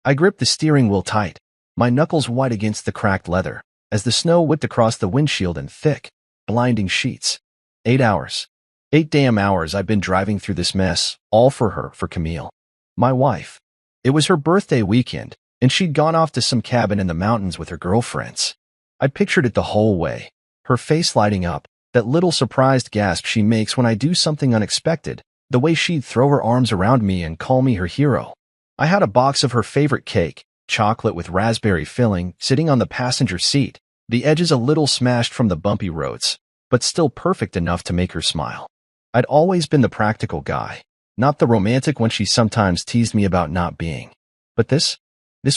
I gripped the steering wheel tight, my knuckles white against the cracked leather, as the snow whipped across the windshield in thick, blinding sheets. 8 hours. 8 damn hours I'd been driving through this mess, all for her, for Camille. My wife. It was her birthday weekend, and she'd gone off to some cabin in the mountains with her girlfriends. I'd pictured it the whole way, her face lighting up, that little surprised gasp she makes when I do something unexpected, the way she'd throw her arms around me and call me her hero. I had a box of her favorite cake, chocolate with raspberry filling, sitting on the passenger seat, the edges a little smashed from the bumpy roads, but still perfect enough to make her smile. I'd always been the practical guy, not the romantic one she sometimes teased me about not being. But this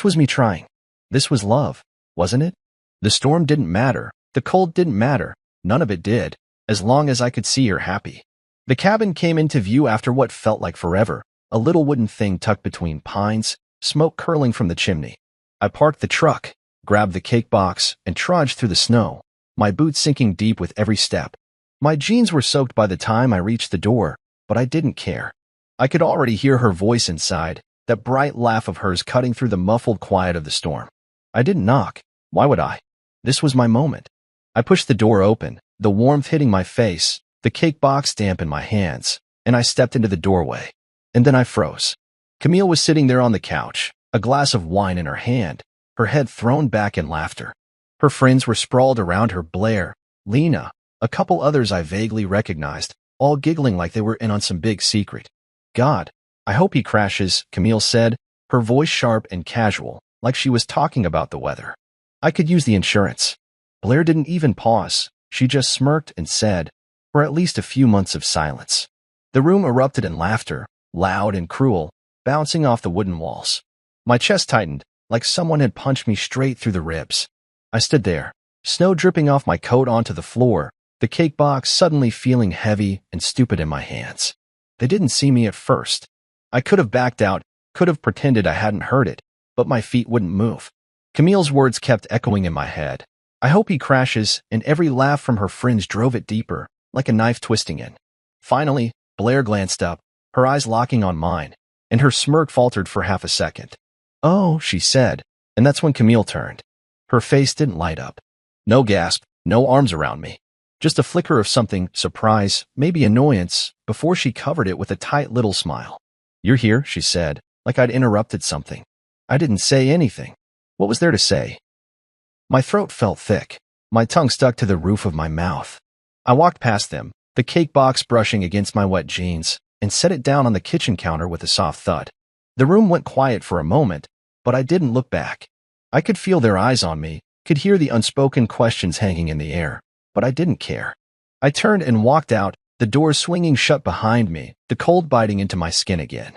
was me trying. This was love, wasn't it? The storm didn't matter, the cold didn't matter, none of it did, as long as I could see her happy. The cabin came into view after what felt like forever, a little wooden thing tucked between pines, smoke curling from the chimney. I parked the truck, grabbed the cake box, and trudged through the snow, my boots sinking deep with every step. My jeans were soaked by the time I reached the door, but I didn't care. I could already hear her voice inside, that bright laugh of hers cutting through the muffled quiet of the storm. I didn't knock. Why would I? This was my moment. I pushed the door open, the warmth hitting my face, the cake box damp in my hands, and I stepped into the doorway. And then I froze. Camille was sitting there on the couch, a glass of wine in her hand, her head thrown back in laughter. Her friends were sprawled around her, Blair, Lena, a couple others I vaguely recognized, all giggling like they were in on some big secret. God, I hope he crashes, Camille said, her voice sharp and casual, like she was talking about the weather. I could use the insurance. Blair didn't even pause. She just smirked and said, for at least a few months of silence. The room erupted in laughter, loud and cruel, bouncing off the wooden walls. My chest tightened, like someone had punched me straight through the ribs. I stood there, snow dripping off my coat onto the floor, the cake box suddenly feeling heavy and stupid in my hands. They didn't see me at first. I could have backed out, could have pretended I hadn't heard it, but my feet wouldn't move. Camille's words kept echoing in my head. I hope he crashes, and every laugh from her friends drove it deeper, like a knife twisting in. Finally, Blair glanced up, her eyes locking on mine, and her smirk faltered for half a second. Oh, she said, and that's when Camille turned. Her face didn't light up. No gasp, no arms around me. Just a flicker of something, surprise, maybe annoyance, before she covered it with a tight little smile. You're here, she said, like I'd interrupted something. I didn't say anything. What was there to say? My throat felt thick. My tongue stuck to the roof of my mouth. I walked past them, the cake box brushing against my wet jeans, and set it down on the kitchen counter with a soft thud. The room went quiet for a moment, but I didn't look back. I could feel their eyes on me, could hear the unspoken questions hanging in the air, but I didn't care. I turned and walked out, the door swinging shut behind me, the cold biting into my skin again.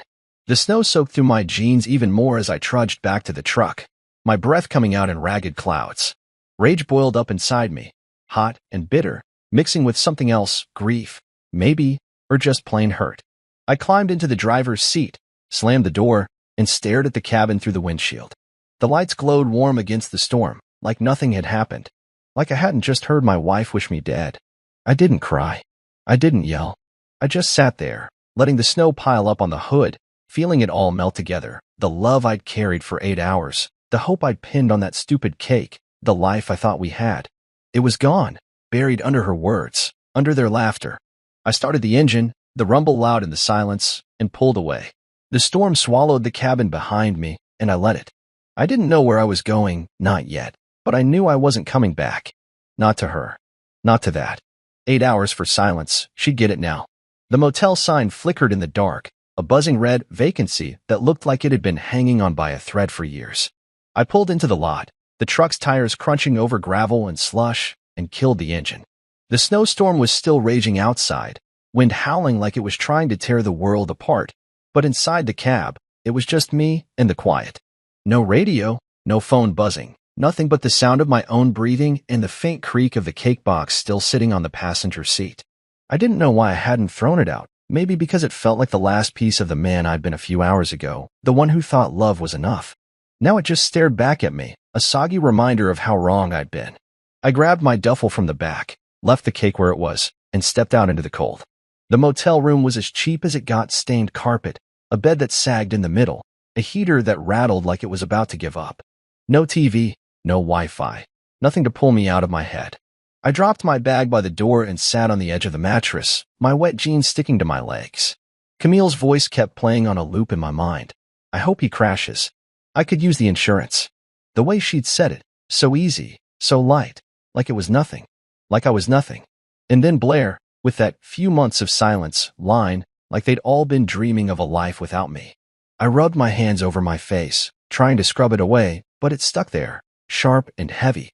The snow soaked through my jeans even more as I trudged back to the truck, my breath coming out in ragged clouds. Rage boiled up inside me, hot and bitter, mixing with something else, grief, maybe, or just plain hurt. I climbed into the driver's seat, slammed the door, and stared at the cabin through the windshield. The lights glowed warm against the storm, like nothing had happened, like I hadn't just heard my wife wish me dead. I didn't cry. I didn't yell. I just sat there, letting the snow pile up on the hood, feeling it all melt together, the love I'd carried for 8 hours, the hope I'd pinned on that stupid cake, the life I thought we had. It was gone, buried under her words, under their laughter. I started the engine, the rumble loud in the silence, and pulled away. The storm swallowed the cabin behind me, and I let it. I didn't know where I was going, not yet, but I knew I wasn't coming back. Not to her. Not to that. 8 hours for silence, she'd get it now. The motel sign flickered in the dark, a buzzing red vacancy that looked like it had been hanging on by a thread for years. I pulled into the lot, the truck's tires crunching over gravel and slush, and killed the engine. The snowstorm was still raging outside, wind howling like it was trying to tear the world apart, but inside the cab, it was just me and the quiet. No radio, no phone buzzing, nothing but the sound of my own breathing and the faint creak of the cake box still sitting on the passenger seat. I didn't know why I hadn't thrown it out, maybe because it felt like the last piece of the man I'd been a few hours ago, the one who thought love was enough. Now it just stared back at me, a soggy reminder of how wrong I'd been. I grabbed my duffel from the back, left the cake where it was, and stepped out into the cold. The motel room was as cheap as it got, stained carpet, a bed that sagged in the middle, a heater that rattled like it was about to give up. No TV, no Wi-Fi, nothing to pull me out of my head. I dropped my bag by the door and sat on the edge of the mattress, my wet jeans sticking to my legs. Camille's voice kept playing on a loop in my mind. I hope he crashes. I could use the insurance. The way she'd said it, so easy, so light, like it was nothing, like I was nothing. And then Blair, with that few months of silence line, like they'd all been dreaming of a life without me. I rubbed my hands over my face, trying to scrub it away, but it stuck there, sharp and heavy.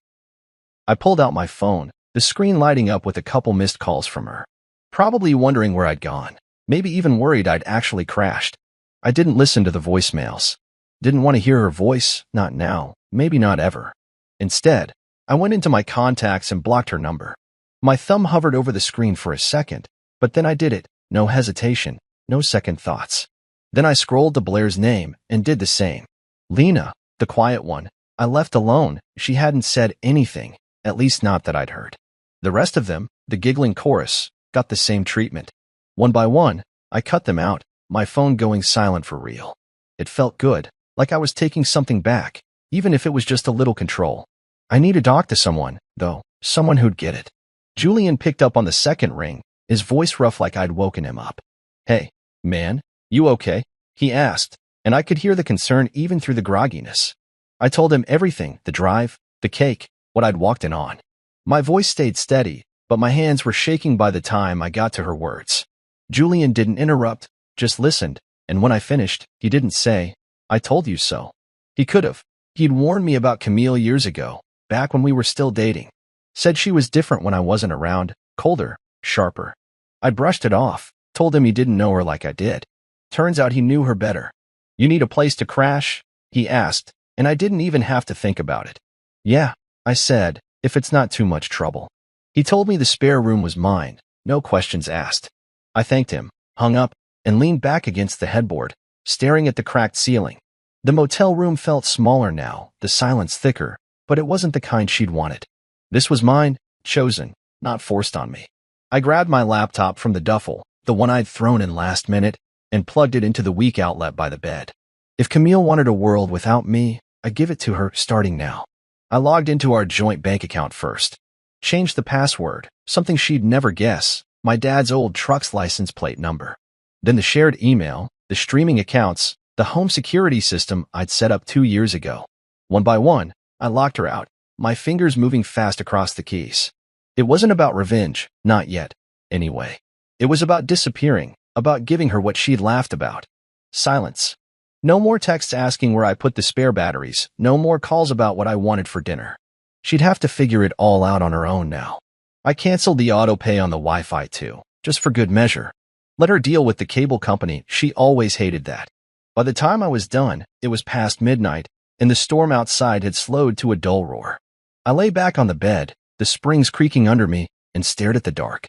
I pulled out my phone, the screen lighting up with a couple missed calls from her. Probably wondering where I'd gone, maybe even worried I'd actually crashed. I didn't listen to the voicemails. Didn't want to hear her voice, not now, maybe not ever. Instead, I went into my contacts and blocked her number. My thumb hovered over the screen for a second, but then I did it, no hesitation, no second thoughts. Then I scrolled to Blair's name and did the same. Lena, the quiet one, I left alone. She hadn't said anything, at least not that I'd heard. The rest of them, the giggling chorus, got the same treatment. One by one, I cut them out, my phone going silent for real. It felt good, like I was taking something back, even if it was just a little control. I need to talk to someone, though, someone who'd get it. Julian picked up on the second ring, his voice rough like I'd woken him up. Hey, man, you okay? He asked, and I could hear the concern even through the grogginess. I told him everything, the drive, the cake, what I'd walked in on. My voice stayed steady, but my hands were shaking by the time I got to her words. Julian didn't interrupt, just listened, and when I finished, he didn't say, I told you so. He could have. He'd warned me about Camille years ago, back when we were still dating. Said she was different when I wasn't around, colder, sharper. I brushed it off, told him he didn't know her like I did. Turns out he knew her better. You need a place to crash? He asked, and I didn't even have to think about it. Yeah, I said, if it's not too much trouble. He told me the spare room was mine, no questions asked. I thanked him, hung up, and leaned back against the headboard, staring at the cracked ceiling. The motel room felt smaller now, the silence thicker, but it wasn't the kind she'd wanted. This was mine, chosen, not forced on me. I grabbed my laptop from the duffel, the one I'd thrown in last minute, and plugged it into the weak outlet by the bed. If Camille wanted a world without me, I'd give it to her starting now. I logged into our joint bank account first. Changed the password, something she'd never guess, my dad's old truck's license plate number. Then the shared email, the streaming accounts, the home security system I'd set up 2 years ago. One by one, I locked her out, my fingers moving fast across the keys. It wasn't about revenge, not yet, anyway. It was about disappearing, about giving her what she'd laughed about. Silence. No more texts asking where I put the spare batteries, no more calls about what I wanted for dinner. She'd have to figure it all out on her own now. I canceled the auto pay on the Wi-Fi too, just for good measure. Let her deal with the cable company, she always hated that. By the time I was done, it was past midnight, and the storm outside had slowed to a dull roar. I lay back on the bed, the springs creaking under me, and stared at the dark.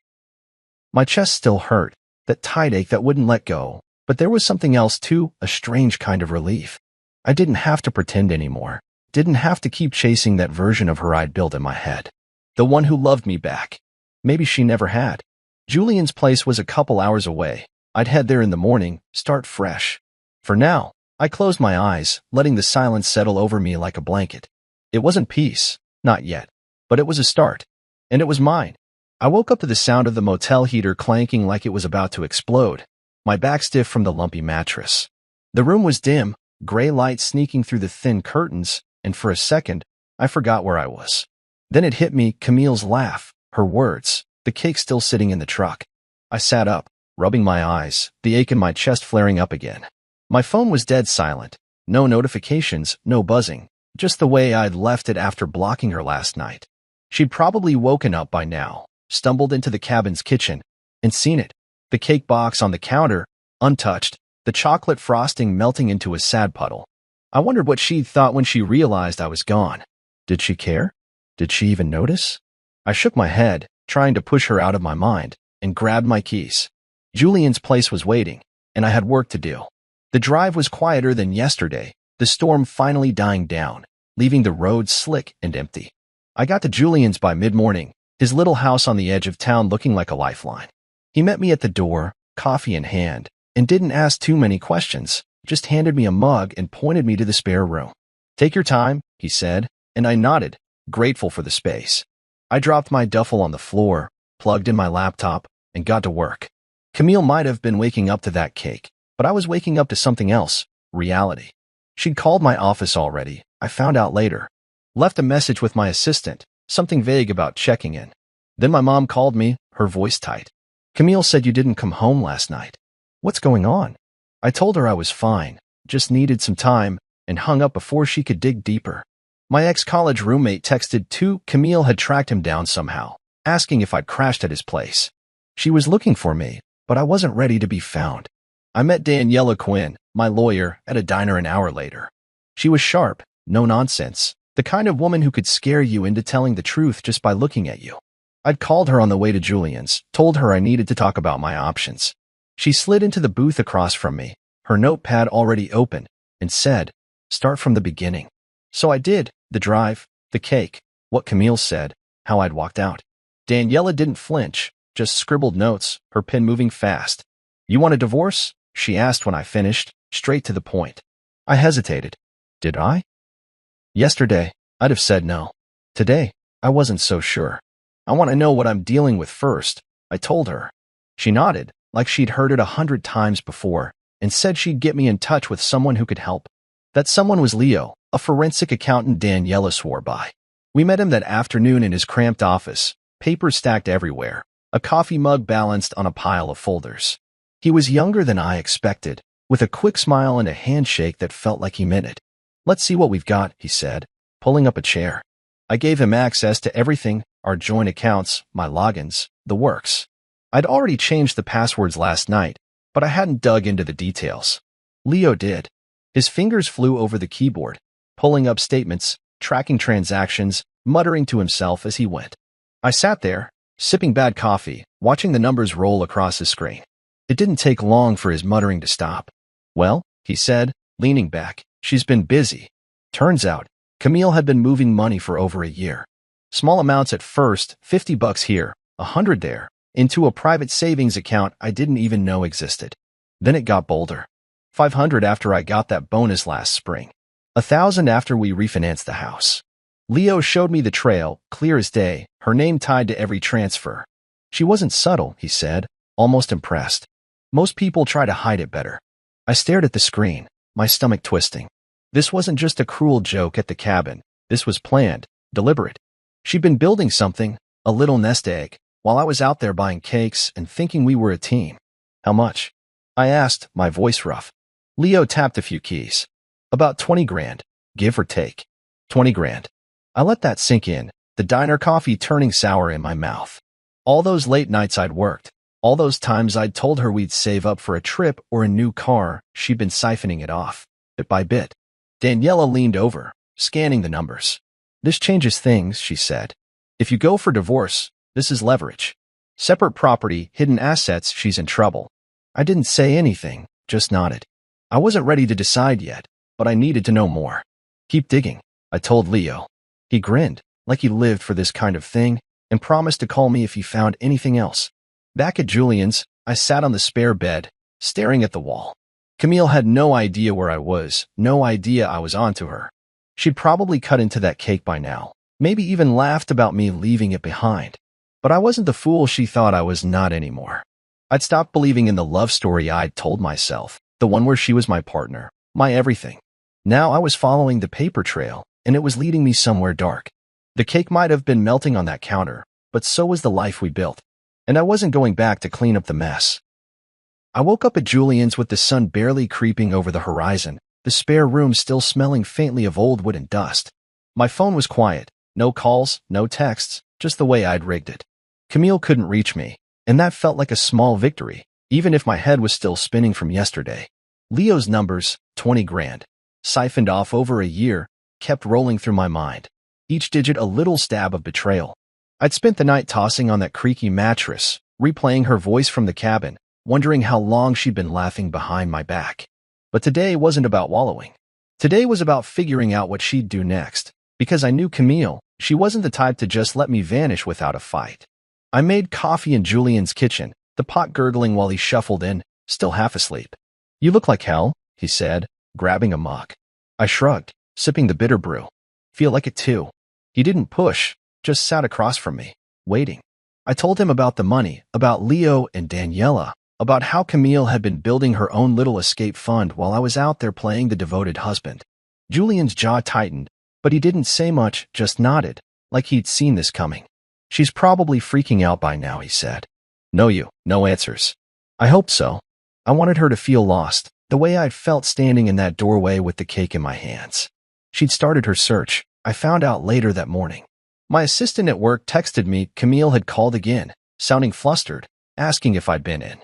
My chest still hurt, that tight ache that wouldn't let go, but there was something else too, a strange kind of relief. I didn't have to pretend anymore, didn't have to keep chasing that version of her I'd built in my head. The one who loved me back. Maybe she never had. Julian's place was a couple hours away. I'd head there in the morning, start fresh. For now, I closed my eyes, letting the silence settle over me like a blanket. It wasn't peace, not yet, but it was a start. And it was mine. I woke up to the sound of the motel heater clanking like it was about to explode, my back stiff from the lumpy mattress. The room was dim, gray light sneaking through the thin curtains, and for a second, I forgot where I was. Then it hit me, Camille's laugh, her words, the cake still sitting in the truck. I sat up, rubbing my eyes, the ache in my chest flaring up again. My phone was dead silent, no notifications, no buzzing, just the way I'd left it after blocking her last night. She'd probably woken up by now, stumbled into the cabin's kitchen, and seen it. The cake box on the counter, untouched, the chocolate frosting melting into a sad puddle. I wondered what she'd thought when she realized I was gone. Did she care? Did she even notice? I shook my head, trying to push her out of my mind, and grabbed my keys. Julian's place was waiting, and I had work to do. The drive was quieter than yesterday, the storm finally dying down, leaving the roads slick and empty. I got to Julian's by mid-morning, his little house on the edge of town looking like a lifeline. He met me at the door, coffee in hand, and didn't ask too many questions, just handed me a mug and pointed me to the spare room. "Take your time," he said, and I nodded, grateful for the space. I dropped my duffel on the floor, plugged in my laptop, and got to work. Camille might have been waking up to that cake, but I was waking up to something else, reality. She'd called my office already, I found out later. Left a message with my assistant, something vague about checking in. Then my mom called me, her voice tight. "Camille said you didn't come home last night. What's going on?" I told her I was fine, just needed some time, and hung up before she could dig deeper. My ex-college roommate texted too. Camille had tracked him down somehow, asking if I'd crashed at his place. She was looking for me, but I wasn't ready to be found. I met Daniela Quinn, my lawyer, at a diner an hour later. She was sharp, no nonsense, the kind of woman who could scare you into telling the truth just by looking at you. I'd called her on the way to Julian's, told her I needed to talk about my options. She slid into the booth across from me, her notepad already open, and said, "Start from the beginning." So I did, the drive, the cake, what Camille said, how I'd walked out. Daniela didn't flinch, just scribbled notes, her pen moving fast. "You want a divorce?" she asked when I finished, straight to the point. I hesitated. Did I? Yesterday, I'd have said no. Today, I wasn't so sure. "I want to know what I'm dealing with first," I told her. She nodded, like she'd heard it 100 times before, and said she'd get me in touch with someone who could help. That someone was Leo, a forensic accountant Daniela swore by. We met him that afternoon in his cramped office, papers stacked everywhere, a coffee mug balanced on a pile of folders. He was younger than I expected, with a quick smile and a handshake that felt like he meant it. "Let's see what we've got," he said, pulling up a chair. I gave him access to everything, our joint accounts, my logins, the works. I'd already changed the passwords last night, but I hadn't dug into the details. Leo did. His fingers flew over the keyboard, pulling up statements, tracking transactions, muttering to himself as he went. I sat there, sipping bad coffee, watching the numbers roll across his screen. It didn't take long for his muttering to stop. "Well," he said, leaning back, "she's been busy." Turns out, Camille had been moving money for over a year. Small amounts at first, $50 here, $100 there, into a private savings account I didn't even know existed. Then it got bolder. $500 after I got that bonus last spring. $1,000 after we refinanced the house. Leo showed me the trail, clear as day, her name tied to every transfer. She wasn't subtle, he said, almost impressed. Most people try to hide it better. I stared at the screen, my stomach twisting. This wasn't just a cruel joke at the cabin. This was planned, deliberate. She'd been building something, a little nest egg, while I was out there buying cakes and thinking we were a team. "How much?" I asked, my voice rough. Leo tapped a few keys. "About 20 grand, give or take." 20 grand. I let that sink in, the diner coffee turning sour in my mouth. All those late nights I'd worked, all those times I'd told her we'd save up for a trip or a new car, she'd been siphoning it off, bit by bit. Daniela leaned over, scanning the numbers. "This changes things," she said. "If you go for divorce, this is leverage. Separate property, hidden assets, she's in trouble." I didn't say anything, just nodded. I wasn't ready to decide yet, but I needed to know more. "Keep digging," I told Leo. He grinned, like he lived for this kind of thing, and promised to call me if he found anything else. Back at Julian's, I sat on the spare bed, staring at the wall. Camille had no idea where I was, no idea I was onto her. She'd probably cut into that cake by now, maybe even laughed about me leaving it behind. But I wasn't the fool she thought I was not anymore. I'd stopped believing in the love story I'd told myself, the one where she was my partner, my everything. Now I was following the paper trail, and it was leading me somewhere dark. The cake might have been melting on that counter, but so was the life we built. And I wasn't going back to clean up the mess. I woke up at Julian's with the sun barely creeping over the horizon, the spare room still smelling faintly of old wood and dust. My phone was quiet, no calls, no texts, just the way I'd rigged it. Camille couldn't reach me, and that felt like a small victory, even if my head was still spinning from yesterday. Leo's numbers, 20 grand, siphoned off over a year, kept rolling through my mind, each digit a little stab of betrayal. I'd spent the night tossing on that creaky mattress, replaying her voice from the cabin, wondering how long she'd been laughing behind my back. But today wasn't about wallowing. Today was about figuring out what she'd do next, because I knew Camille, she wasn't the type to just let me vanish without a fight. I made coffee in Julian's kitchen, the pot gurgling while he shuffled in, still half asleep. "You look like hell," he said, grabbing a mug. I shrugged, sipping the bitter brew. Feel like it too. He didn't push, just sat across from me, waiting. I told him about the money, about Leo and Daniela, about how Camille had been building her own little escape fund while I was out there playing the devoted husband. Julian's jaw tightened, but he didn't say much, just nodded, like he'd seen this coming. She's probably freaking out by now, he said. No answers. I hoped so. I wanted her to feel lost, the way I'd felt standing in that doorway with the cake in my hands. She'd started her search, I found out later that morning. My assistant at work texted me Camille had called again, sounding flustered, asking if I'd been in.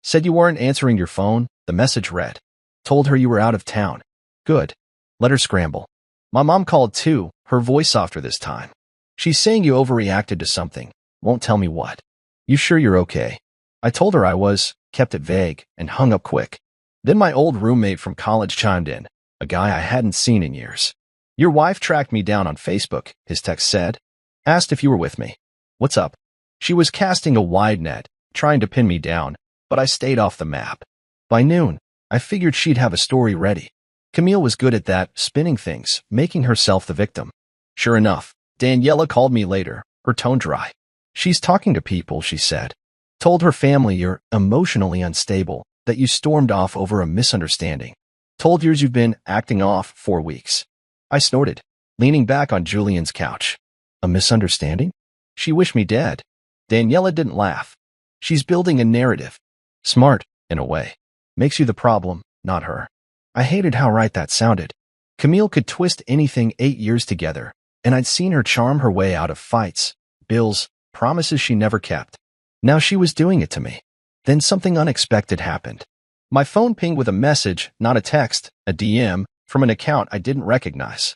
Said you weren't answering your phone, the message read. Told her you were out of town. Good. Let her scramble. My mom called too, her voice softer this time. She's saying you overreacted to something. Won't tell me what. You sure you're okay? I told her I was, kept it vague, and hung up quick. Then my old roommate from college chimed in, a guy I hadn't seen in years. Your wife tracked me down on Facebook, his text said. Asked if you were with me. What's up? She was casting a wide net, trying to pin me down, but I stayed off the map. By noon, I figured she'd have a story ready. Camille was good at that, spinning things, making herself the victim. Sure enough, Daniela called me later, her tone dry. She's talking to people, she said. Told her family you're emotionally unstable, that you stormed off over a misunderstanding. Told yours you've been acting off 4 weeks. I snorted, leaning back on Julian's couch. A misunderstanding? She wished me dead. Daniela didn't laugh. She's building a narrative. Smart, in a way. Makes you the problem, not her. I hated how right that sounded. Camille could twist anything 8 years together, and I'd seen her charm her way out of fights, bills, promises she never kept. Now she was doing it to me. Then something unexpected happened. My phone pinged with a message, not a text, a DM, from an account I didn't recognize.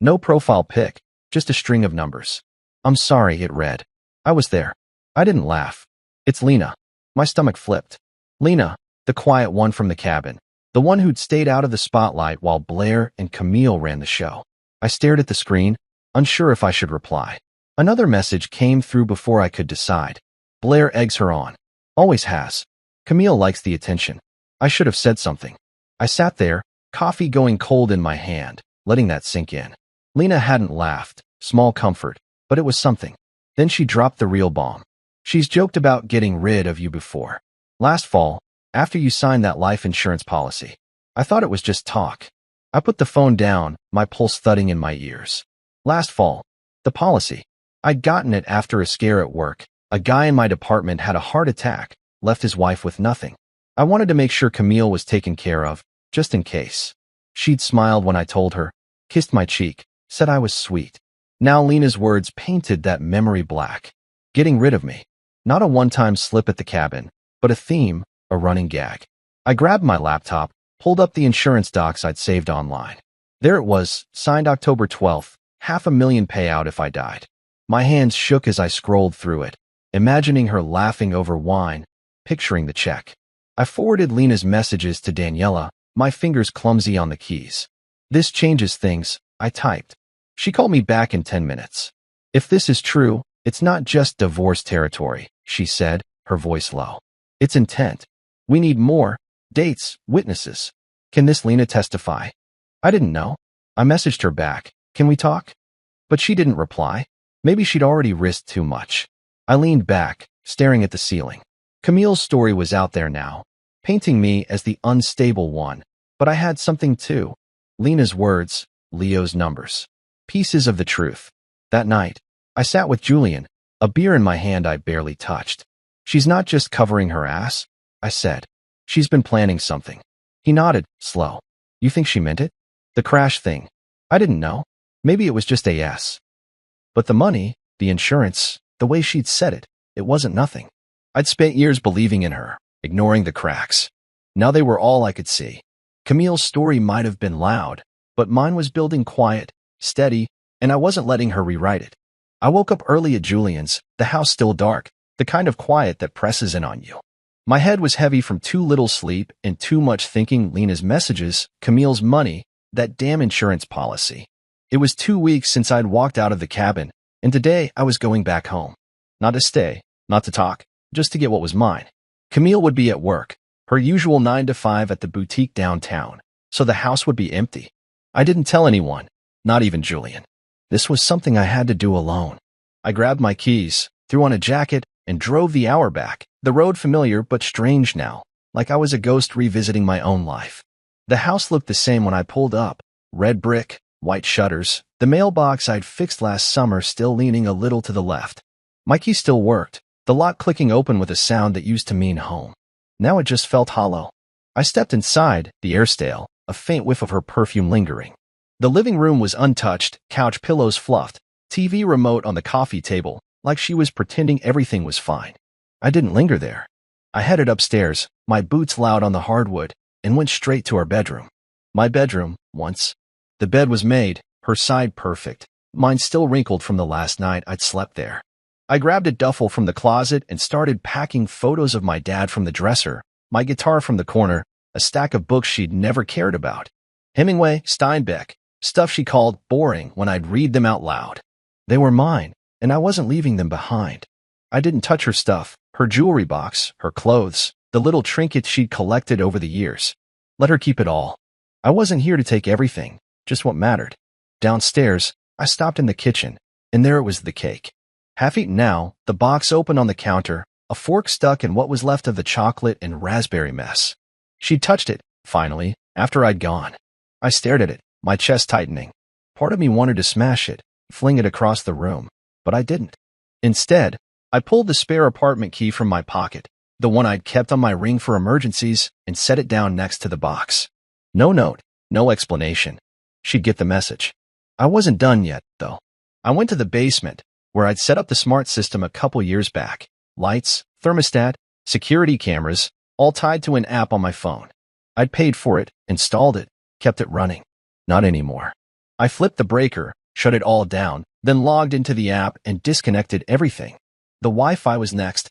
No profile pic, just a string of numbers. I'm sorry, it read. I was there. I didn't laugh. It's Lena. My stomach flipped. Lena, the quiet one from the cabin. The one who'd stayed out of the spotlight while Blair and Camille ran the show. I stared at the screen, unsure if I should reply. Another message came through before I could decide. Blair eggs her on. Always has. Camille likes the attention. I should have said something. I sat there, coffee going cold in my hand, letting that sink in. Lena hadn't laughed. Small comfort, but it was something. Then she dropped the real bomb. She's joked about getting rid of you before. Last fall, after you signed that life insurance policy. I thought it was just talk. I put the phone down, my pulse thudding in my ears. Last fall. The policy. I'd gotten it after a scare at work. A guy in my department had a heart attack, left his wife with nothing. I wanted to make sure Camille was taken care of, just in case. She'd smiled when I told her, kissed my cheek, said I was sweet. Now Lena's words painted that memory black. Getting rid of me. Not a one-time slip at the cabin, but a theme, a running gag. I grabbed my laptop, pulled up the insurance docs I'd saved online. There it was, signed October 12th, $500,000 payout if I died. My hands shook as I scrolled through it, imagining her laughing over wine, picturing the check. I forwarded Lena's messages to Daniela, my fingers clumsy on the keys. This changes things, I typed. She called me back in 10 minutes. If this is true, it's not just divorce territory, she said, her voice low. It's intent. We need more. Dates, witnesses. Can this Lena testify? I didn't know. I messaged her back. Can we talk? But she didn't reply. Maybe she'd already risked too much. I leaned back, staring at the ceiling. Camille's story was out there now, painting me as the unstable one. But I had something too. Lena's words, Leo's numbers. Pieces of the truth. That night, I sat with Julian, a beer in my hand I barely touched. She's not just covering her ass, I said. She's been planning something. He nodded, slow. You think she meant it? The crash thing. I didn't know. Maybe it was just a yes. But the money, the insurance, the way she'd said it, it wasn't nothing. I'd spent years believing in her, ignoring the cracks. Now they were all I could see. Camille's story might have been loud, but mine was building quiet, steady, and I wasn't letting her rewrite it. I woke up early at Julian's, the house still dark, the kind of quiet that presses in on you. My head was heavy from too little sleep and too much thinking. Lena's messages, Camille's money, that damn insurance policy. It was 2 weeks since I'd walked out of the cabin, and today I was going back home. Not to stay, not to talk, just to get what was mine. Camille would be at work, Her usual 9 to 5 at the boutique downtown, so the house would be empty. I didn't tell anyone, not even Julian. This was something I had to do alone. I grabbed my keys, threw on a jacket, and drove the hour back. The road familiar but strange now, like I was a ghost revisiting my own life. The house looked the same when I pulled up. Red brick, white shutters, the mailbox I'd fixed last summer still leaning a little to the left. My key still worked, the lock clicking open with a sound that used to mean home. Now it just felt hollow. I stepped inside, the air stale, a faint whiff of her perfume lingering. The living room was untouched, couch pillows fluffed, TV remote on the coffee table, like she was pretending everything was fine. I didn't linger there. I headed upstairs, my boots loud on the hardwood, and went straight to our bedroom. My bedroom, once. The bed was made, her side perfect, mine still wrinkled from the last night I'd slept there. I grabbed a duffel from the closet and started packing photos of my dad from the dresser, my guitar from the corner, a stack of books she'd never cared about. Hemingway, Steinbeck, stuff she called boring when I'd read them out loud. They were mine, and I wasn't leaving them behind. I didn't touch her stuff, her jewelry box, her clothes, the little trinkets she'd collected over the years. Let her keep it all. I wasn't here to take everything, just what mattered. Downstairs, I stopped in the kitchen, and there it was, the cake. Half eaten now, the box open on the counter, a fork stuck in what was left of the chocolate and raspberry mess. She'd touched it, finally, after I'd gone. I stared at it, my chest tightening. Part of me wanted to smash it, fling it across the room, but I didn't. Instead, I pulled the spare apartment key from my pocket, the one I'd kept on my ring for emergencies, and set it down next to the box. No note, no explanation. She'd get the message. I wasn't done yet, though. I went to the basement, where I'd set up the smart system a couple years back. Lights, thermostat, security cameras, all tied to an app on my phone. I'd paid for it, installed it, kept it running. Not anymore. I flipped the breaker, shut it all down, then logged into the app and disconnected everything. The Wi-Fi was next.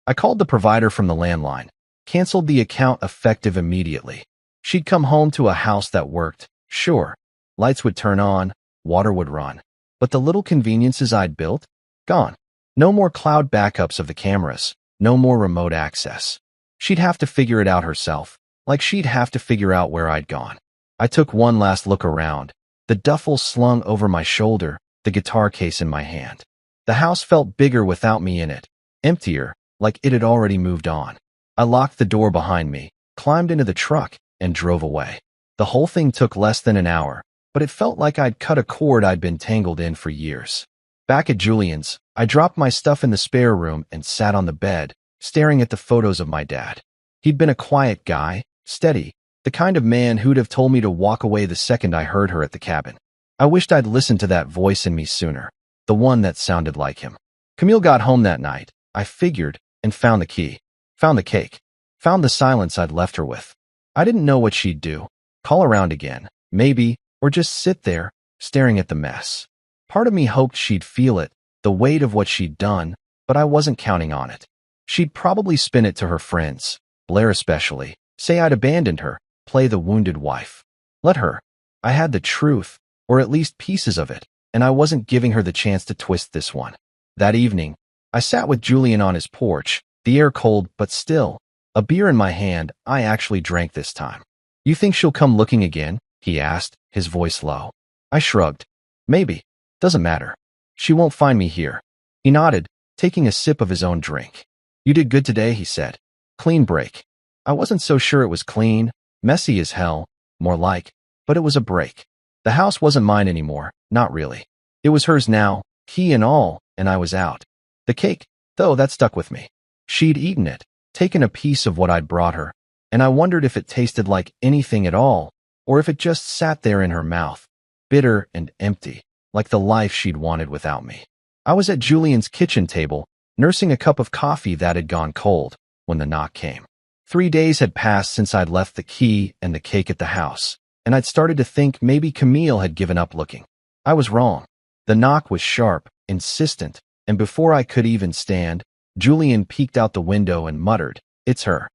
I called the provider from the landline, canceled the account effective immediately. She'd come home to a house that worked, sure. Lights would turn on, water would run. But the little conveniences I'd built? Gone. No more cloud backups of the cameras, no more remote access. She'd have to figure it out herself, like she'd have to figure out where I'd gone. I took one last look around, the duffel slung over my shoulder, the guitar case in my hand. The house felt bigger without me in it, emptier, like it had already moved on. I locked the door behind me, climbed into the truck, and drove away. The whole thing took less than an hour, but it felt like I'd cut a cord I'd been tangled in for years. Back at Julian's, I dropped my stuff in the spare room and sat on the bed, staring at the photos of my dad. He'd been a quiet guy, steady, the kind of man who'd have told me to walk away the second I heard her at the cabin. I wished I'd listened to that voice in me sooner, the one that sounded like him. Camille got home that night, I figured, and found the key, found the cake, found the silence I'd left her with. I didn't know what she'd do, call around again, maybe, or just sit there, staring at the mess. Part of me hoped she'd feel it, the weight of what she'd done, but I wasn't counting on it. She'd probably spin it to her friends, Blair especially, say I'd abandoned her, play the wounded wife. Let her. I had the truth, or at least pieces of it, and I wasn't giving her the chance to twist this one. That evening, I sat with Julian on his porch, the air cold but still, a beer in my hand. I actually drank this time. You think she'll come looking again? He asked, his voice low. I shrugged. Maybe. Doesn't matter. She won't find me here. He nodded, taking a sip of his own drink. You did good today, he said. Clean break. I wasn't so sure it was clean, messy as hell, more like, but it was a break. The house wasn't mine anymore, not really. It was hers now, key and all, and I was out. The cake, though, that stuck with me. She'd eaten it, taken a piece of what I'd brought her, and I wondered if it tasted like anything at all, or if it just sat there in her mouth, bitter and empty, like the life she'd wanted without me. I was at Julian's kitchen table, nursing a cup of coffee that had gone cold, when the knock came. 3 days had passed since I'd left the key and the cake at the house, and I'd started to think maybe Camille had given up looking. I was wrong. The knock was sharp, insistent, and before I could even stand, Julian peeked out the window and muttered, "It's her."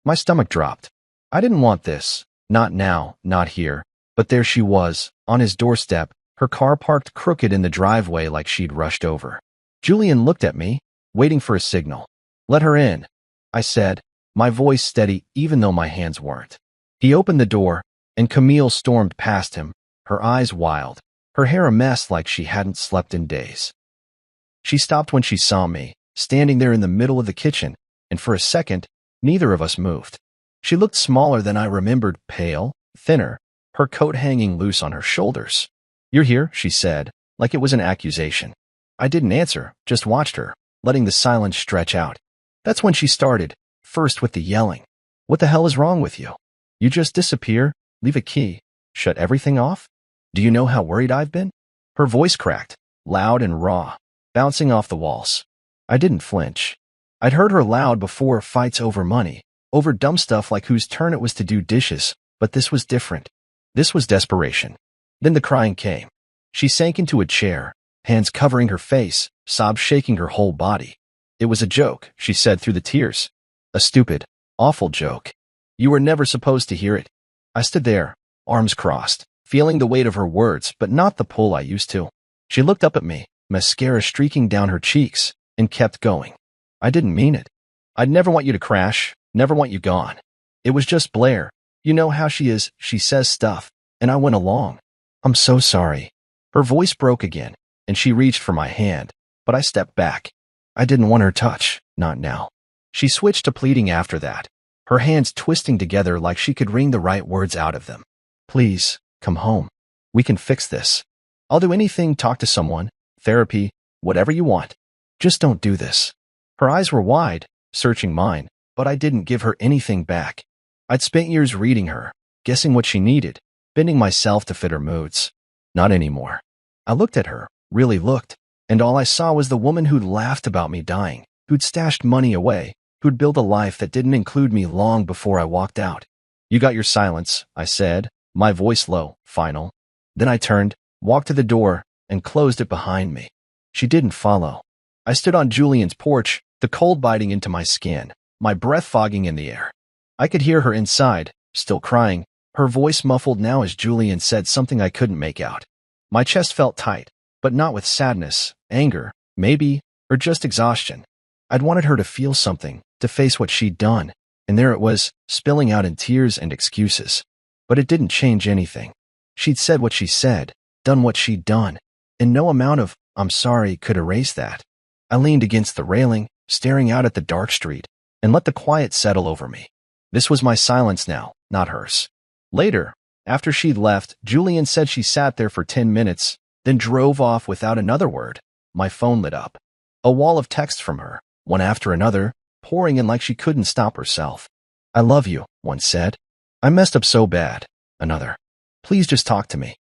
My stomach dropped. I didn't want this. Not now, not here. But there she was, on his doorstep, her car parked crooked in the driveway like she'd rushed over. Julian looked at me, waiting for a signal. "Let her in," I said, my voice steady even though my hands weren't. He opened the door, and Camille stormed past him, her eyes wild, her hair a mess like she hadn't slept in days. She stopped when she saw me, standing there in the middle of the kitchen, and for a second, neither of us moved. She looked smaller than I remembered, pale, thinner, her coat hanging loose on her shoulders. "You're here," she said, like it was an accusation. I didn't answer, just watched her, letting the silence stretch out. That's when she started, first with the yelling. "What the hell is wrong with you? You just disappear, leave a key, shut everything off? Do you know how worried I've been?" Her voice cracked, loud and raw, bouncing off the walls. I didn't flinch. I'd heard her loud before, fights over money, over dumb stuff like whose turn it was to do dishes, but this was different. This was desperation. Then the crying came. She sank into a chair, hands covering her face, sobs shaking her whole body. "It was a joke," she said through the tears. "A stupid, awful joke. You were never supposed to hear it." I stood there, arms crossed, feeling the weight of her words, but not the pull I used to. She looked up at me, mascara streaking down her cheeks, and kept going. "I didn't mean it. I'd never want you to crash, never want you gone. It was just Blair. You know how she is, she says stuff, and I went along. I'm so sorry." Her voice broke again, and she reached for my hand, but I stepped back. I didn't want her touch, not now. She switched to pleading after that, her hands twisting together like she could wring the right words out of them. "Please, come home. We can fix this. I'll do anything, talk to someone, therapy, whatever you want. Just don't do this." Her eyes were wide, searching mine, but I didn't give her anything back. I'd spent years reading her, guessing what she needed, bending myself to fit her moods. Not anymore. I looked at her, really looked, and all I saw was the woman who'd laughed about me dying, who'd stashed money away, who'd built a life that didn't include me long before I walked out. "You got your silence," I said, my voice low, final. Then I turned, walked to the door, and closed it behind me. She didn't follow. I stood on Julian's porch, the cold biting into my skin, my breath fogging in the air. I could hear her inside, still crying, her voice muffled now as Julian said something I couldn't make out. My chest felt tight, but not with sadness, anger, maybe, or just exhaustion. I'd wanted her to feel something, to face what she'd done, and there it was, spilling out in tears and excuses. But it didn't change anything. She'd said what she said, done what she'd done, and no amount of "I'm sorry" could erase that. I leaned against the railing, staring out at the dark street, and let the quiet settle over me. This was my silence now, not hers. Later, after she'd left, Julian said she sat there for 10 minutes, then drove off without another word. My phone lit up. A wall of texts from her, one after another, pouring in like she couldn't stop herself. "I love you," one said. "I messed up so bad," another. "Please just talk to me."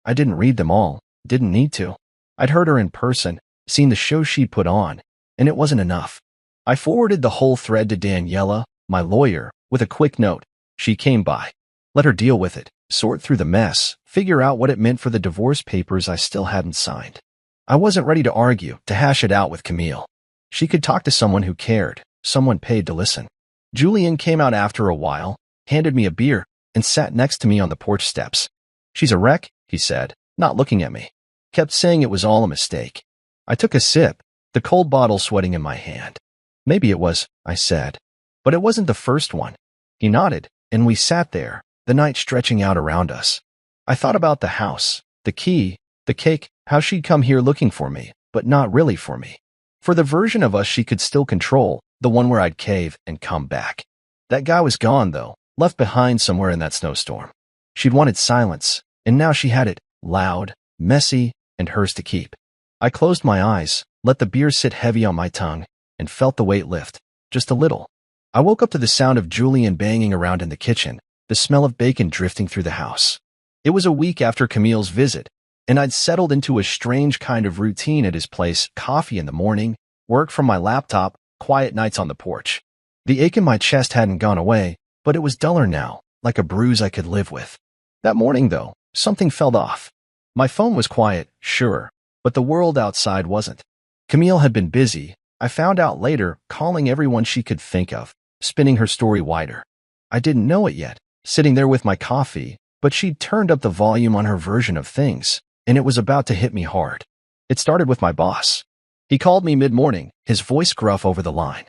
I didn't read them all, didn't need to. I'd heard her in person, seen the show she'd put on, and it wasn't enough. I forwarded the whole thread to Daniela, my lawyer, with a quick note. She came by. Let her deal with it, sort through the mess, figure out what it meant for the divorce papers I still hadn't signed. I wasn't ready to argue, to hash it out with Camille. She could talk to someone who cared, someone paid to listen. Julian came out after a while, handed me a beer, and sat next to me on the porch steps. "She's a wreck," he said, not looking at me. Kept saying it was all a mistake. I took a sip, the cold bottle sweating in my hand. "Maybe it was," I said. "But it wasn't the first one." He nodded, and we sat there, the night stretching out around us. I thought about the house, the key, the cake, how she'd come here looking for me, but not really for me. For the version of us she could still control, the one where I'd cave and come back. That guy was gone, though, left behind somewhere in that snowstorm. She'd wanted silence, and now she had it, loud, messy, and hers to keep. I closed my eyes, let the beer sit heavy on my tongue, and felt the weight lift, just a little. I woke up to the sound of Julian banging around in the kitchen, the smell of bacon drifting through the house. It was a week after Camille's visit, and I'd settled into a strange kind of routine at his place, coffee in the morning, work from my laptop, quiet nights on the porch. The ache in my chest hadn't gone away, but it was duller now, like a bruise I could live with. That morning, though, something felt off. My phone was quiet, sure, but the world outside wasn't. Camille had been busy, I found out later, calling everyone she could think of, spinning her story wider. I didn't know it yet, sitting there with my coffee, but she'd turned up the volume on her version of things, and it was about to hit me hard. It started with my boss. He called me mid-morning, his voice gruff over the line.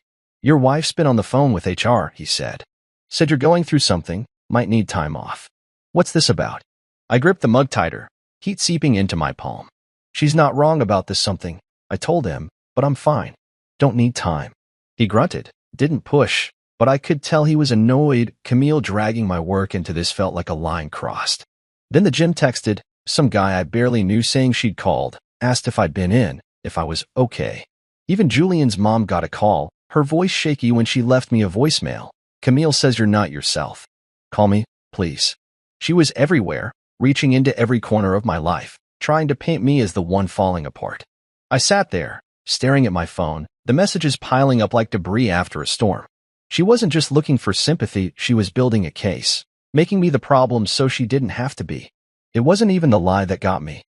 Your wife's been on the phone with HR, he said. Said you're going through something, might need time off. What's this about? I gripped the mug tighter, heat seeping into my palm. She's not wrong about this something, I told him, but I'm fine. Don't need time. He grunted, didn't push, but I could tell he was annoyed. Camille dragging my work into this felt like a line crossed. Then the gym texted, some guy I barely knew saying she'd called, asked if I'd been in, if I was okay. Even Julian's mom got a call, her voice shaky when she left me a voicemail. Camille says you're not yourself. Call me, please. She was everywhere, reaching into every corner of my life, trying to paint me as the one falling apart. I sat there, staring at my phone, the messages piling up like debris after a storm. She wasn't just looking for sympathy, she was building a case, making me the problem so she didn't have to be. It wasn't even the lie that got me.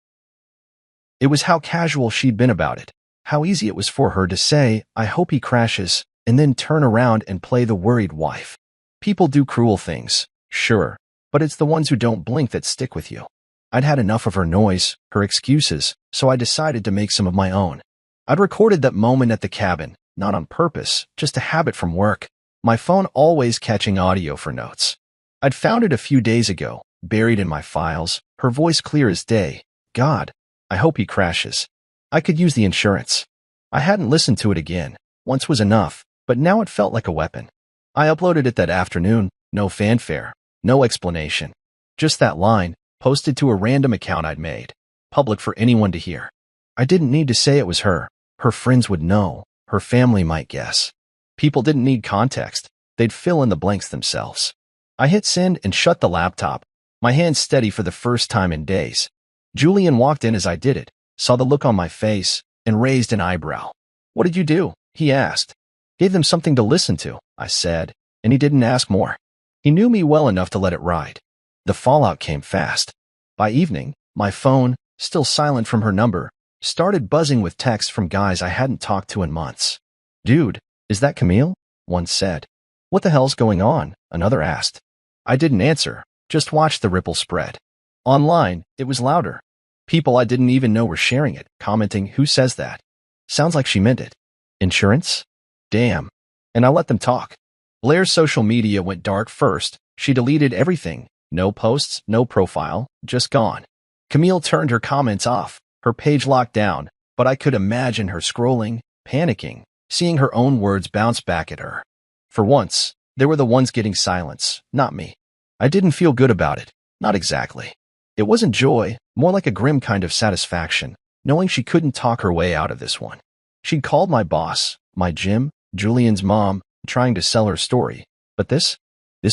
It was how casual she'd been about it, how easy it was for her to say, I hope he crashes, and then turn around and play the worried wife. People do cruel things, sure, but it's the ones who don't blink that stick with you. I'd had enough of her noise, her excuses, so I decided to make some of my own. I'd recorded that moment at the cabin, not on purpose, just a habit from work, my phone always catching audio for notes. I'd found it a few days ago, buried in my files, her voice clear as day. God, I hope he crashes. I could use the insurance. I hadn't listened to it again. Once was enough, but now it felt like a weapon. I uploaded it that afternoon, no fanfare, no explanation. Just that line, posted to a random account I'd made, public for anyone to hear. I didn't need to say it was her. Her friends would know. Her family might guess. People didn't need context. They'd fill in the blanks themselves. I hit send and shut the laptop, my hands steady for the first time in days. Julian walked in as I did it, saw the look on my face, and raised an eyebrow. What did you do? He asked. Gave them something to listen to, I said, and he didn't ask more. He knew me well enough to let it ride. The fallout came fast. By evening, my phone, still silent from her number, started buzzing with texts from guys I hadn't talked to in months. Dude, is that Camille? One said. What the hell's going on? Another asked. I didn't answer, just watched the ripple spread. Online, it was louder. People I didn't even know were sharing it, commenting, who says that? Sounds like she meant it. Insurance? Damn. And I let them talk. Blair's social media went dark first. She deleted everything. No posts, no profile, just gone. Camille turned her comments off, her page locked down, but I could imagine her scrolling, panicking, seeing her own words bounce back at her. For once, they were the ones getting silence, not me. I didn't feel good about it, not exactly. It wasn't joy, more like a grim kind of satisfaction, knowing she couldn't talk her way out of this one. She'd called my boss, my gym, Julian's mom, trying to sell her story. But this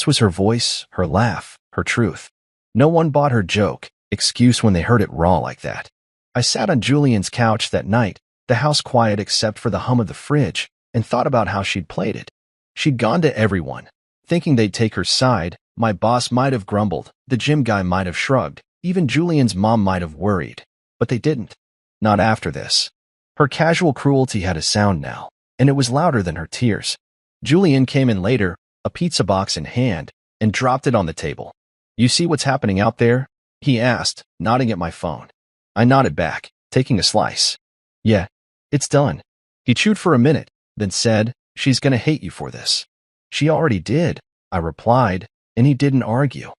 was her voice, her laugh, her truth. No one bought her joke, excuse when they heard it raw like that. I sat on Julian's couch that night, the house quiet except for the hum of the fridge, and thought about how she'd played it. She'd gone to everyone, thinking they'd take her side. My boss might have grumbled, the gym guy might have shrugged, even Julian's mom might have worried. But they didn't. Not after this. Her casual cruelty had a sound now, and it was louder than her tears. Julian came in later, a pizza box in hand, and dropped it on the table. You see what's happening out there? He asked, nodding at my phone. I nodded back, taking a slice. Yeah, it's done. He chewed for a minute, then said, she's gonna hate you for this. She already did, I replied, and he didn't argue.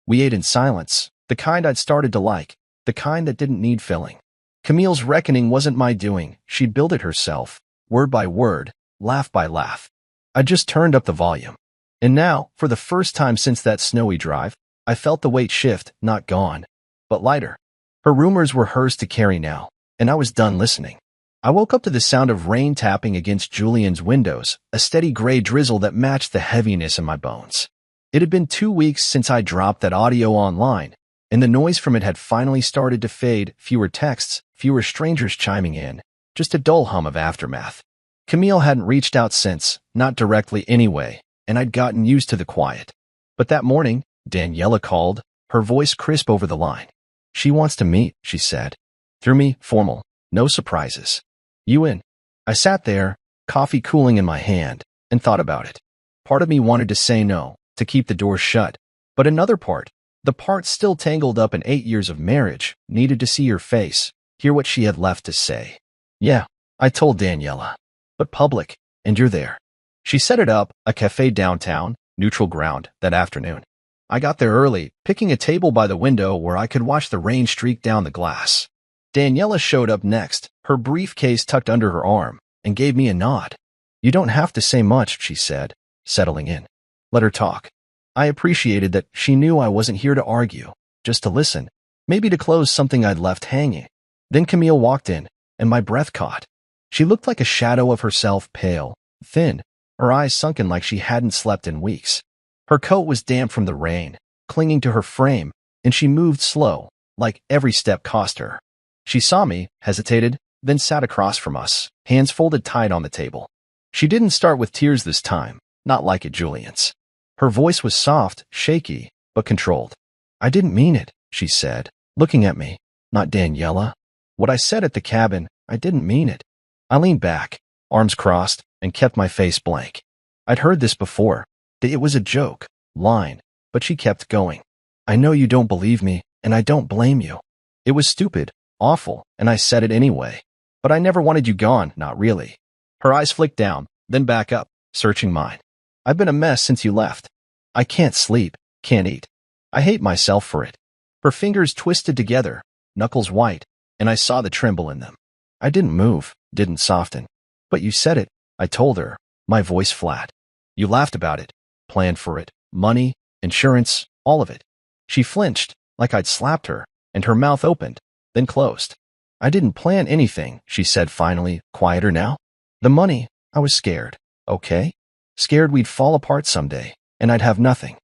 We ate in silence, the kind I'd started to like, the kind that didn't need filling. Camille's reckoning wasn't my doing, she'd built it herself, word by word, laugh by laugh. I just turned up the volume. And now, for the first time since that snowy drive, I felt the weight shift, not gone, but lighter. Her rumors were hers to carry now, and I was done listening. I woke up to the sound of rain tapping against Julian's windows, a steady gray drizzle that matched the heaviness in my bones. It had been 2 weeks since I dropped that audio online, and the noise from it had finally started to fade, fewer texts, fewer strangers chiming in, just a dull hum of aftermath. Camille hadn't reached out since, not directly anyway, and I'd gotten used to the quiet. But that morning, Daniela called, her voice crisp over the line. She wants to meet, she said. Through me, formal, no surprises. You in? I sat there, coffee cooling in my hand, and thought about it. Part of me wanted to say no, to keep the door shut, but another part, the part still tangled up in 8 years of marriage, needed to see her face, hear what she had left to say. Yeah, I told Daniela. But public, and you're there. She set it up, a cafe downtown, neutral ground, that afternoon. I got there early, picking a table by the window where I could watch the rain streak down the glass. Daniela showed up next, her briefcase tucked under her arm, and gave me a nod. "You don't have to say much," she said, settling in. Let her talk. I appreciated that she knew I wasn't here to argue, just to listen, maybe to close something I'd left hanging. Then Camille walked in, and my breath caught. She looked like a shadow of herself, pale, thin, her eyes sunken like she hadn't slept in weeks. Her coat was damp from the rain, clinging to her frame, and she moved slow, like every step cost her. She saw me, hesitated, then sat across from us, hands folded tight on the table. She didn't start with tears this time, not like at Julian's. Her voice was soft, shaky, but controlled. "I didn't mean it," she said, looking at me. "Not Daniela. What I said at the cabin, I didn't mean it." I leaned back, arms crossed, and kept my face blank. I'd heard this before, that it was a joke, line, but she kept going. "I know you don't believe me, and I don't blame you. It was stupid, awful, and I said it anyway. But I never wanted you gone, not really." Her eyes flicked down, then back up, searching mine. "I've been a mess since you left. I can't sleep, can't eat. I hate myself for it." Her fingers twisted together, knuckles white, and I saw the tremble in them. I didn't move, didn't soften. "But you said it," I told her, my voice flat. "You laughed about it, planned for it, money, insurance, all of it." She flinched, like I'd slapped her, and her mouth opened, then closed. "I didn't plan anything," she said finally, quieter now. "The money, I was scared, okay? Scared we'd fall apart someday, and I'd have nothing.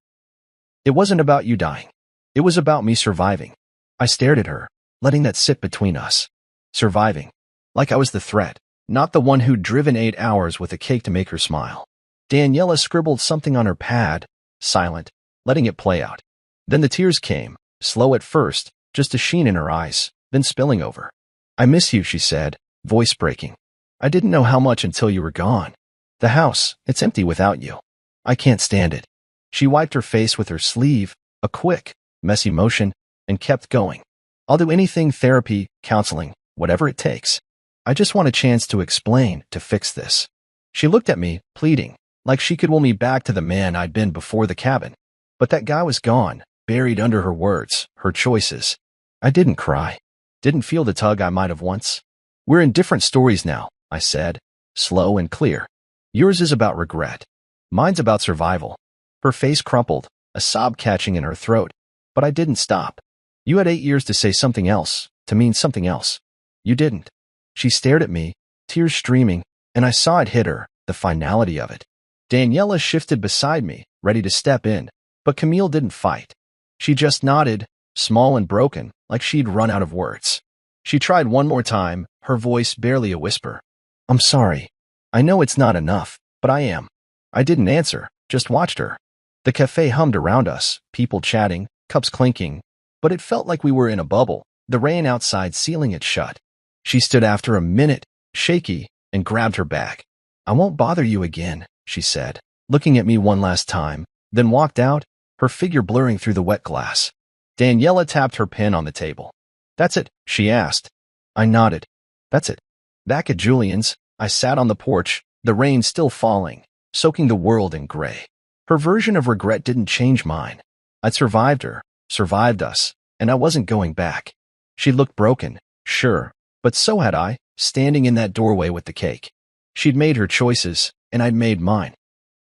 It wasn't about you dying. It was about me surviving." I stared at her, letting that sit between us. Surviving. Like I was the threat, not the one who'd driven 8 hours with a cake to make her smile. Daniela scribbled something on her pad, silent, letting it play out. Then the tears came, slow at first, just a sheen in her eyes, then spilling over. "I miss you," she said, voice breaking. "I didn't know how much until you were gone. The house, it's empty without you. I can't stand it." She wiped her face with her sleeve, a quick, messy motion, and kept going. "I'll do anything, therapy, counseling, whatever it takes. I just want a chance to explain, to fix this." She looked at me, pleading, like she could will me back to the man I'd been before the cabin. But that guy was gone, buried under her words, her choices. I didn't cry. Didn't feel the tug I might have once. "We're in different stories now," I said, slow and clear. "Yours is about regret. Mine's about survival." Her face crumpled, a sob catching in her throat. But I didn't stop. "You had 8 years to say something else, to mean something else. You didn't." She stared at me, tears streaming, and I saw it hit her, the finality of it. Daniela shifted beside me, ready to step in, but Camille didn't fight. She just nodded, small and broken, like she'd run out of words. She tried one more time, her voice barely a whisper. "I'm sorry. I know it's not enough, but I am." I didn't answer, just watched her. The cafe hummed around us, people chatting, cups clinking, but it felt like we were in a bubble, the rain outside sealing it shut. She stood after a minute, shaky, and grabbed her bag. "I won't bother you again," she said, looking at me one last time, then walked out, her figure blurring through the wet glass. Daniela tapped her pen on the table. "That's it?" she asked. I nodded. "That's it." Back at Julian's, I sat on the porch, the rain still falling, soaking the world in gray. Her version of regret didn't change mine. I'd survived her, survived us, and I wasn't going back. She looked broken, sure, but so had I, standing in that doorway with the cake. She'd made her choices, and I'd made mine.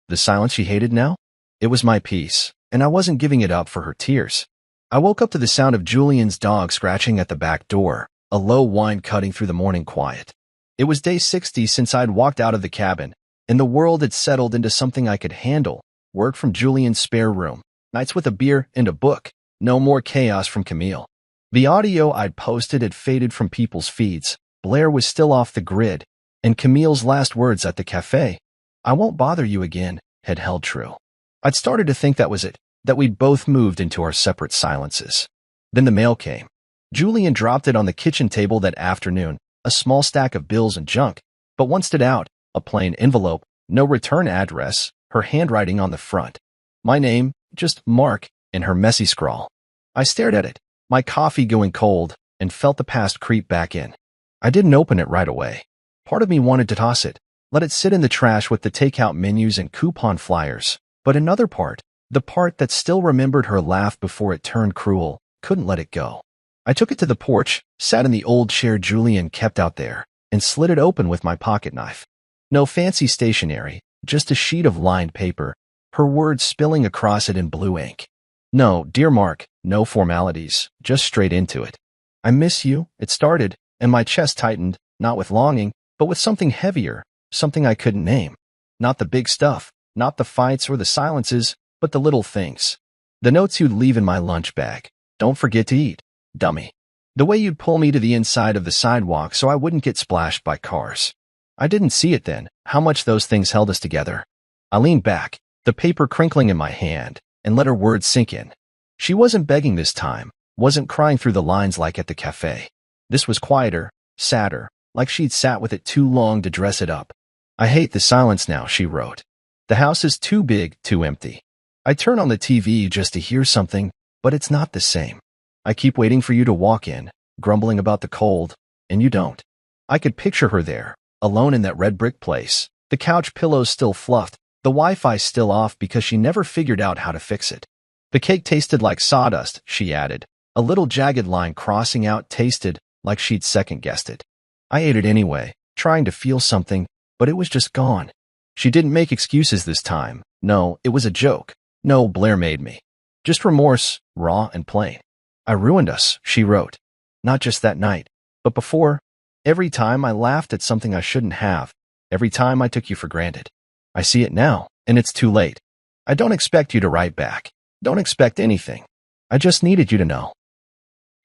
The silence she hated now? It was my peace, and I wasn't giving it up for her tears. I woke up to the sound of Julian's dog scratching at the back door, a low whine cutting through the morning quiet. It was day 60 since I'd walked out of the cabin, and the world had settled into something I could handle. Work from Julian's spare room, nights with a beer and a book, no more chaos from Camille. The audio I'd posted had faded from people's feeds, Blair was still off the grid, and Camille's last words at the cafe, "I won't bother you again," had held true. I'd started to think that was it, that we'd both moved into our separate silences. Then the mail came. Julian dropped it on the kitchen table that afternoon, a small stack of bills and junk, but one stood out, a plain envelope, no return address, her handwriting on the front. My name, just Mark, in her messy scrawl. I stared at it, my coffee going cold, and felt the past creep back in. I didn't open it right away. Part of me wanted to toss it, Let it sit in the trash with the takeout menus and coupon flyers. But another part, the part that still remembered her laugh before it turned cruel, couldn't let it go. I took it to the porch, sat in the old chair Julian kept out there, and slid it open with my pocket knife. No fancy stationery, just a sheet of lined paper, her words spilling across it in blue ink. No, dear Mark, no formalities, just straight into it. I miss you, it started, and my chest tightened, not with longing, but with something heavier, something I couldn't name. Not the big stuff, not the fights or the silences, but the little things. The notes you'd leave in my lunch bag. Don't forget to eat, dummy. The way you'd pull me to the inside of the sidewalk so I wouldn't get splashed by cars. I didn't see it then, how much those things held us together. I leaned back, the paper crinkling in my hand, and let her words sink in. She wasn't begging this time, wasn't crying through the lines like at the cafe. This was quieter, sadder, like she'd sat with it too long to dress it up. I hate the silence now, she wrote. The house is too big, too empty. I turn on the TV just to hear something, but it's not the same. I keep waiting for you to walk in, grumbling about the cold, and you don't. I could picture her there, alone in that red brick place, the couch pillows still fluffed, the Wi-Fi still off because she never figured out how to fix it. The cake tasted like sawdust, she added, a little jagged line crossing out tasted like she'd second-guessed it. I ate it anyway, trying to feel something, but it was just gone. She didn't make excuses this time. No, it was a joke. No, Blair made me. Just remorse, raw and plain. I ruined us, she wrote. Not just that night, but before. Every time I laughed at something I shouldn't have. Every time I took you for granted. I see it now, and it's too late. I don't expect you to write back. Don't expect anything. I just needed you to know.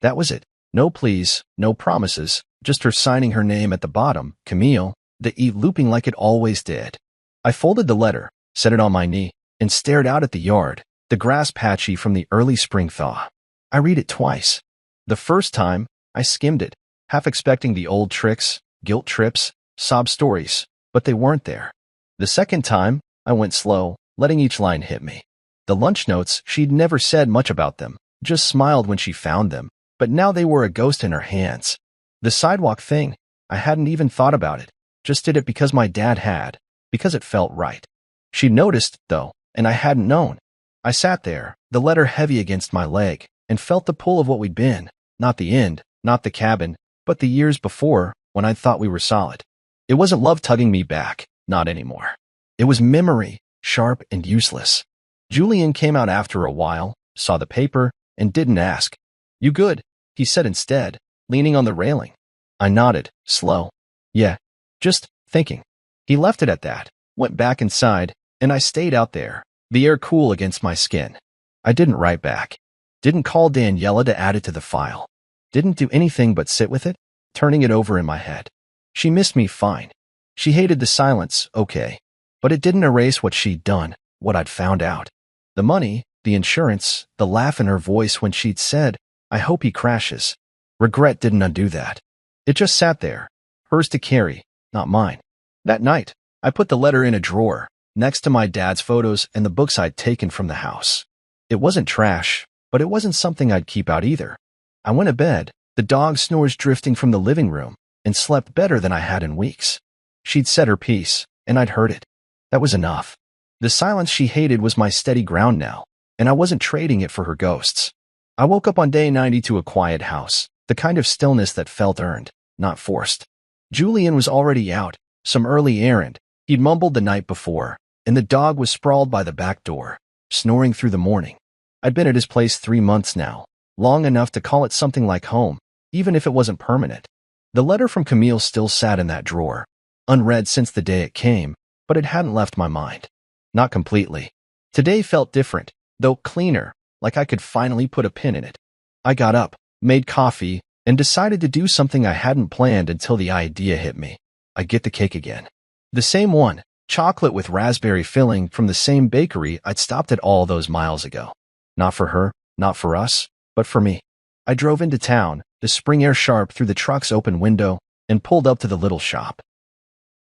That was it. No please, no promises, just her signing her name at the bottom, Camille, the E looping like it always did. I folded the letter, set it on my knee, and stared out at the yard, the grass patchy from the early spring thaw. I read it twice. The first time, I skimmed it, half expecting the old tricks, guilt trips, sob stories, but they weren't there. The second time, I went slow, letting each line hit me. The lunch notes, she'd never said much about them, just smiled when she found them, but now they were a ghost in her hands. The sidewalk thing, I hadn't even thought about it, just did it because my dad had, because it felt right. She noticed, though, and I hadn't known. I sat there, the letter heavy against my leg, and felt the pull of what we'd been, not the end, not the cabin, but the years before, when I thought we were solid. It wasn't love tugging me back, not anymore. It was memory, sharp and useless. Julian came out after a while, saw the paper, and didn't ask. You good? He said instead, leaning on the railing. I nodded, slow. Yeah, just thinking. He left it at that, went back inside, and I stayed out there, the air cool against my skin. I didn't write back. Didn't call Daniela to add it to the file. Didn't do anything but sit with it, turning it over in my head. She missed me fine. She hated the silence, okay. But it didn't erase what she'd done, what I'd found out. The money, the insurance, the laugh in her voice when she'd said, I hope he crashes. Regret didn't undo that. It just sat there, hers to carry, not mine. That night, I put the letter in a drawer, next to my dad's photos and the books I'd taken from the house. It wasn't trash, but it wasn't something I'd keep out either. I went to bed, the dog snores drifting from the living room, and slept better than I had in weeks. She'd said her piece, and I'd heard it. That was enough. The silence she hated was my steady ground now, and I wasn't trading it for her ghosts. I woke up on day 90 to a quiet house, the kind of stillness that felt earned, not forced. Julian was already out, some early errand, he'd mumbled the night before, and the dog was sprawled by the back door, snoring through the morning. I'd been at his place 3 months now, long enough to call it something like home, even if it wasn't permanent. The letter from Camille still sat in that drawer, unread since the day it came, but it hadn't left my mind. Not completely. Today felt different, though cleaner, like I could finally put a pin in it. I got up, made coffee, and decided to do something I hadn't planned until the idea hit me. I'd get the cake again. The same one, chocolate with raspberry filling from the same bakery I'd stopped at all those miles ago. Not for her, not for us, but for me. I drove into town, the spring air sharp through the truck's open window, and pulled up to the little shop.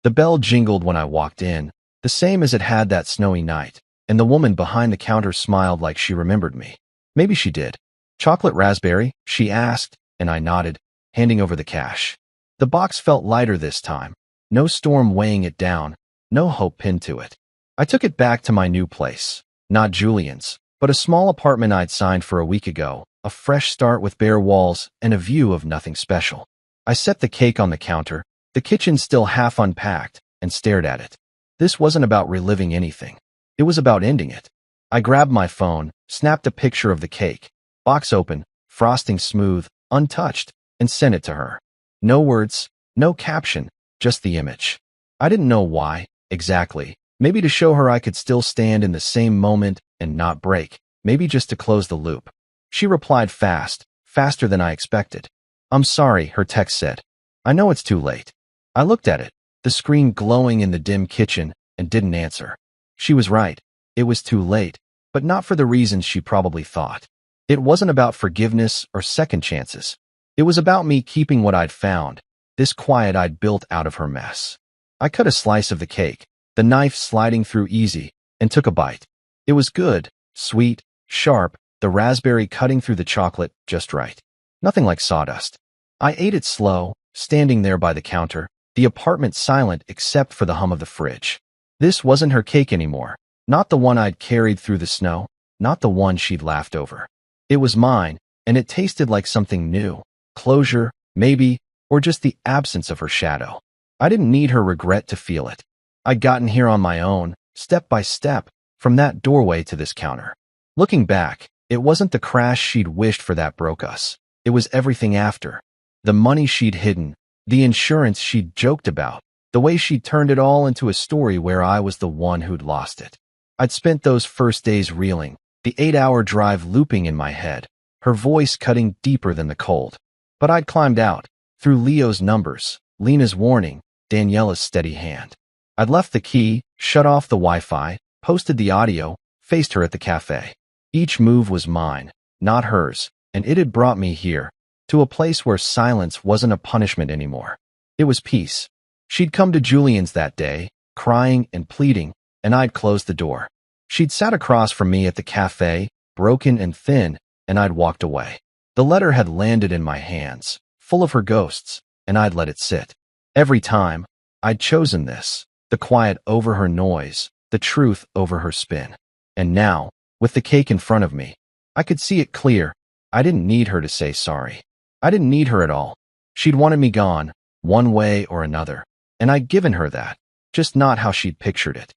The bell jingled when I walked in, the same as it had that snowy night, and the woman behind the counter smiled like she remembered me. Maybe she did. Chocolate raspberry, she asked, and I nodded, handing over the cash. The box felt lighter this time, no storm weighing it down, no hope pinned to it. I took it back to my new place, not Julian's, but a small apartment I'd signed for a week ago, a fresh start with bare walls and a view of nothing special. I set the cake on the counter, the kitchen still half unpacked, and stared at it. This wasn't about reliving anything. It was about ending it. I grabbed my phone, snapped a picture of the cake, box open, frosting smooth, untouched, and sent it to her. No words, no caption, just the image. I didn't know why, exactly. Maybe to show her I could still stand in the same moment and not break. Maybe just to close the loop. She replied fast, faster than I expected. "I'm sorry," her text said. "I know it's too late." I looked at it, the screen glowing in the dim kitchen, and didn't answer. She was right. It was too late, but not for the reasons she probably thought. It wasn't about forgiveness or second chances. It was about me keeping what I'd found, this quiet I'd built out of her mess. I cut a slice of the cake, the knife sliding through easy, and took a bite. It was good, sweet, sharp, the raspberry cutting through the chocolate just right. Nothing like sawdust. I ate it slow, standing there by the counter, the apartment silent except for the hum of the fridge. This wasn't her cake anymore, not the one I'd carried through the snow, not the one she'd laughed over. It was mine, and it tasted like something new. Closure, maybe, or just the absence of her shadow. I didn't need her regret to feel it. I'd gotten here on my own, step by step, from that doorway to this counter. Looking back, it wasn't the crash she'd wished for that broke us. It was everything after. The money she'd hidden, the insurance she'd joked about, the way she'd turned it all into a story where I was the one who'd lost it. I'd spent those first days reeling, the 8-hour drive looping in my head, her voice cutting deeper than the cold. But I'd climbed out, through Leo's numbers, Lena's warning, Daniela's steady hand. I'd left the key, shut off the Wi-Fi, posted the audio, faced her at the cafe. Each move was mine, not hers, and it had brought me here, to a place where silence wasn't a punishment anymore. It was peace. She'd come to Julian's that day, crying and pleading, and I'd closed the door. She'd sat across from me at the cafe, broken and thin, and I'd walked away. The letter had landed in my hands, full of her ghosts, and I'd let it sit. Every time, I'd chosen this, the quiet over her noise, the truth over her spin. And now, with the cake in front of me, I could see it clear. I didn't need her to say sorry. I didn't need her at all. She'd wanted me gone, one way or another, and I'd given her that, just not how she'd pictured it.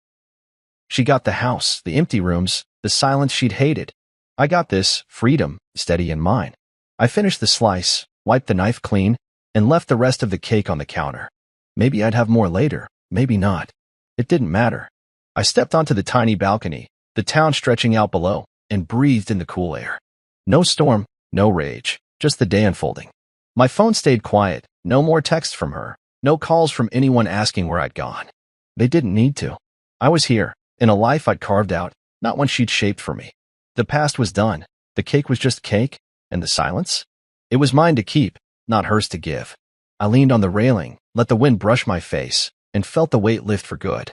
She got the house, the empty rooms, the silence she'd hated. I got this, freedom, steady in mine. I finished the slice, wiped the knife clean, and left the rest of the cake on the counter. Maybe I'd have more later, maybe not. It didn't matter. I stepped onto the tiny balcony, the town stretching out below, and breathed in the cool air. No storm, no rage, just the day unfolding. My phone stayed quiet, no more texts from her, no calls from anyone asking where I'd gone. They didn't need to. I was here, in a life I'd carved out, not one she'd shaped for me. The past was done. The cake was just cake, and the silence? It was mine to keep, not hers to give. I leaned on the railing, let the wind brush my face, and felt the weight lift for good.